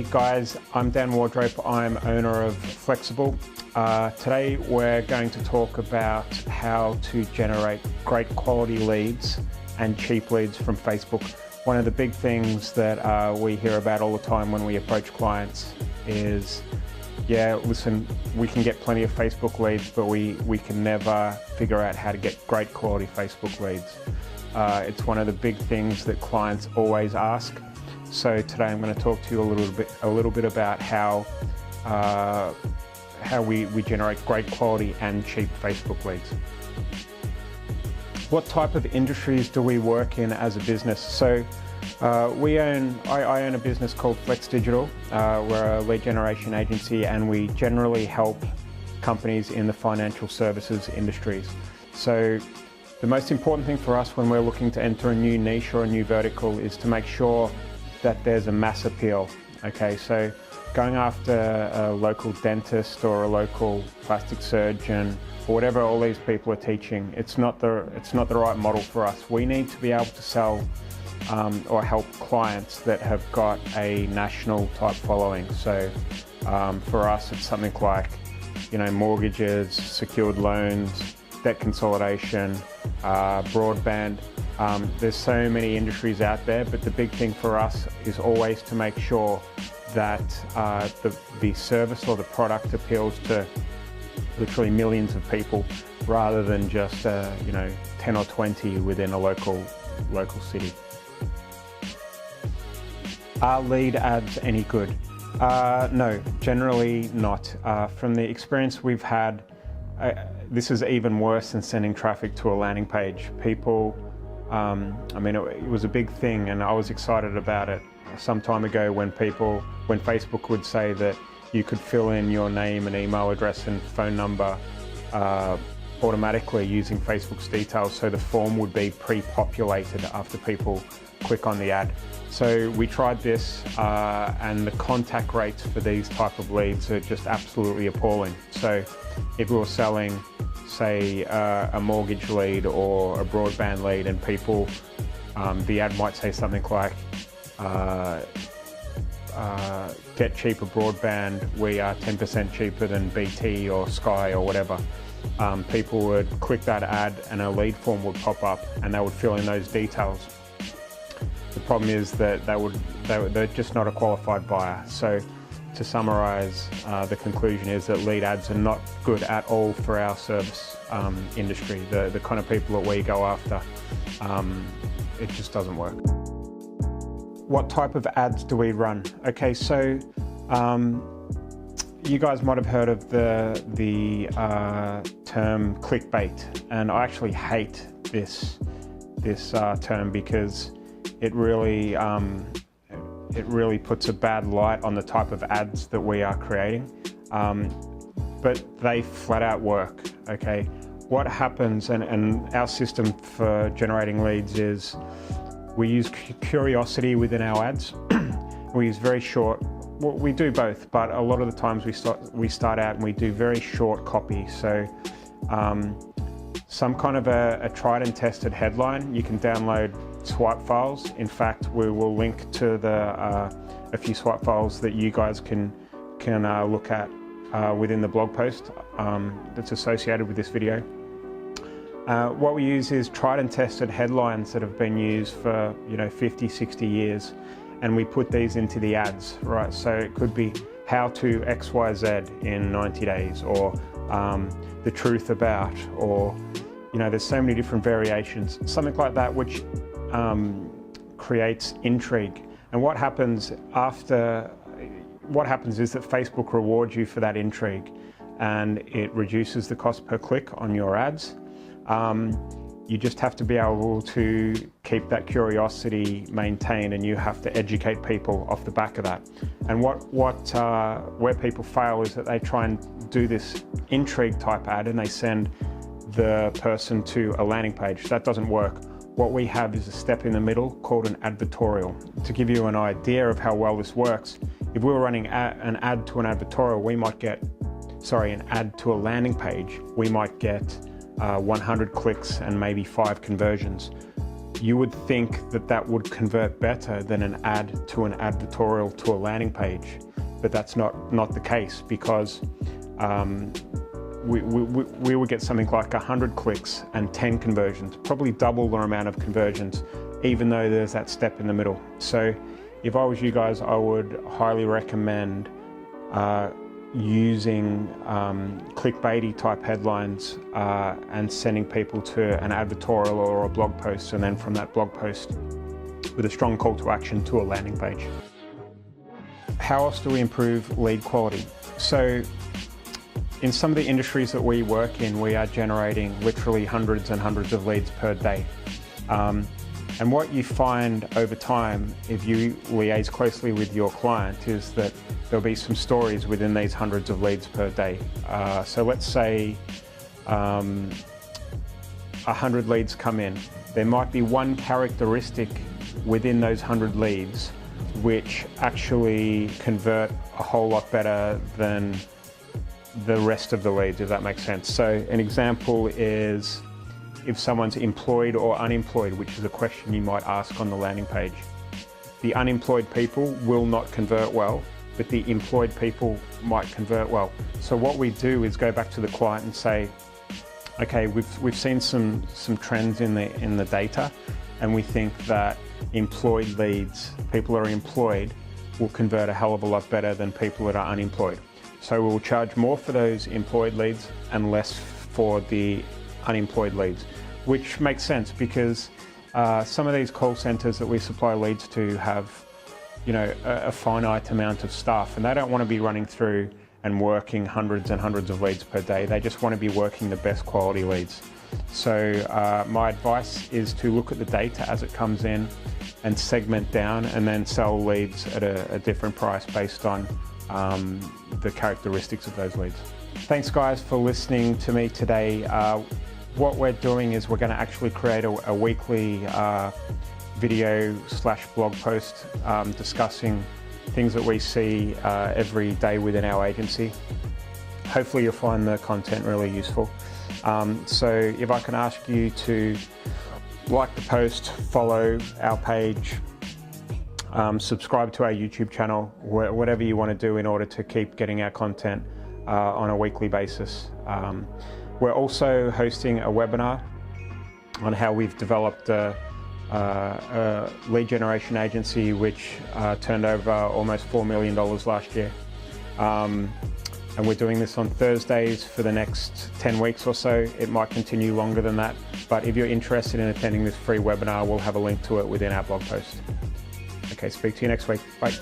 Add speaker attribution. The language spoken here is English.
Speaker 1: Hey guys, I'm Dan Wardrope. I'm owner of Flexible. Today we're going to talk about how to generate great quality leads and cheap leads from Facebook. One of the big things that we hear about all the time when we approach clients is, yeah, listen, we can get plenty of Facebook leads, but we can never figure out how to get great quality Facebook leads. It's one of the big things that clients always ask. So today I'm going to talk to you a little bit about how we generate great quality and cheap Facebook leads. What type of industries do we work in as a business? So I own a business called Flex Digital. We're a lead generation agency, and we generally help companies in the financial services industries. So the most important thing for us when we're looking to enter a new niche or a new vertical is to make sure that there's a mass appeal. Okay, so going after a local dentist or a local plastic surgeon or whatever all these people are teaching, it's not the right model for us. We need to be able to sell or help clients that have got a national type following. So for us, it's something like, mortgages, secured loans, debt consolidation, broadband. There's so many industries out there, but the big thing for us is always to make sure that the service or the product appeals to literally millions of people rather than just 10 or 20 within a local city. Are lead ads any good? No, generally not. From the experience we've had, this is even worse than sending traffic to a landing page. People, it was a big thing, and I was excited about it some time ago when Facebook would say that you could fill in your name and email address and phone number automatically using Facebook's details, so the form would be pre-populated after people click on the ad. So we tried this, and the contact rates for these type of leads are just absolutely appalling. So if we were selling, say, a mortgage lead or a broadband lead, and people, the ad might say something like, get cheaper broadband, we are 10% cheaper than BT or Sky or whatever. People would click that ad and a lead form would pop up and they would fill in those details. The problem is that they're just not a qualified buyer. So to summarize, the conclusion is that lead ads are not good at all for our service industry, the kind of people that we go after. It just doesn't work. What type of ads do we run? Okay, so you guys might have heard of the term clickbait, and I actually hate this term because it really puts a bad light on the type of ads that we are creating, but they flat out work. Okay, what happens, and our system for generating leads is we use curiosity within our ads. We use very short, well, we do both, but a lot of the times we start out and we do very short copy. So some kind of a tried and tested headline. You can download swipe files. In fact, we will link to a few swipe files that you guys can look at within the blog post that's associated with this video. What we use is tried and tested headlines that have been used for 50, 60 years, and we put these into the ads, right? So it could be how to XYZ in 90 days, or the truth about, or there's so many different variations, something like that, which creates intrigue. And what happens is that Facebook rewards you for that intrigue, and it reduces the cost per click on your ads. You just have to be able to keep that curiosity maintained, and you have to educate people off the back of that. And where people fail is that they try and do this intrigue type ad and they send the person to a landing page. That doesn't work. What we have is a step in the middle called an advertorial. To give you an idea of how well this works, if we were running an ad to an advertorial, an ad to a landing page, we might get 100 clicks and maybe 5 conversions. you would think that that would convert better than an ad to an advertorial to a landing page, but that's not the case, because we would get something like 100 clicks and 10 conversions, probably double the amount of conversions, even though there's that step in the middle. So if I was you guys, I would highly recommend using clickbaity type headlines and sending people to an advertorial or a blog post, and then from that blog post with a strong call to action to a landing page. How else do we improve lead quality? So in some of the industries that we work in, we are generating literally hundreds and hundreds of leads per day. And what you find over time, if you liaise closely with your client, is that there'll be some stories within these hundreds of leads per day. So let's say 100 leads come in. There might be one characteristic within those 100 leads which actually convert a whole lot better than the rest of the leads, if that makes sense. So an example is if someone's employed or unemployed, which is a question you might ask on the landing page. The unemployed people will not convert well, but the employed people might convert well. So what we do is go back to the client and say, okay, we've seen some trends in the data, and we think that employed leads, people who are employed, will convert a hell of a lot better than people that are unemployed. So we'll charge more for those employed leads and less for the unemployed leads, which makes sense because some of these call centers that we supply leads to have, you know, a finite amount of staff, and they don't want to be running through and working hundreds and hundreds of leads per day. They just want to be working the best quality leads. So my advice is to look at the data as it comes in and segment down, and then sell leads at a different price based on the characteristics of those leads. Thanks guys for listening to me today. What we're doing is we're going to actually create a weekly video / blog post discussing things that we see every day within our agency. Hopefully you'll find the content really useful. So if I can ask you to like the post, follow our page, subscribe to our YouTube channel, whatever you want to do in order to keep getting our content on a weekly basis. We're also hosting a webinar on how we've developed a lead generation agency which turned over almost $4 million last year. And we're doing this on Thursdays for the next 10 weeks or so. It might continue longer than that, but if you're interested in attending this free webinar, we'll have a link to it within our blog post. Okay, speak to you next week. Bye.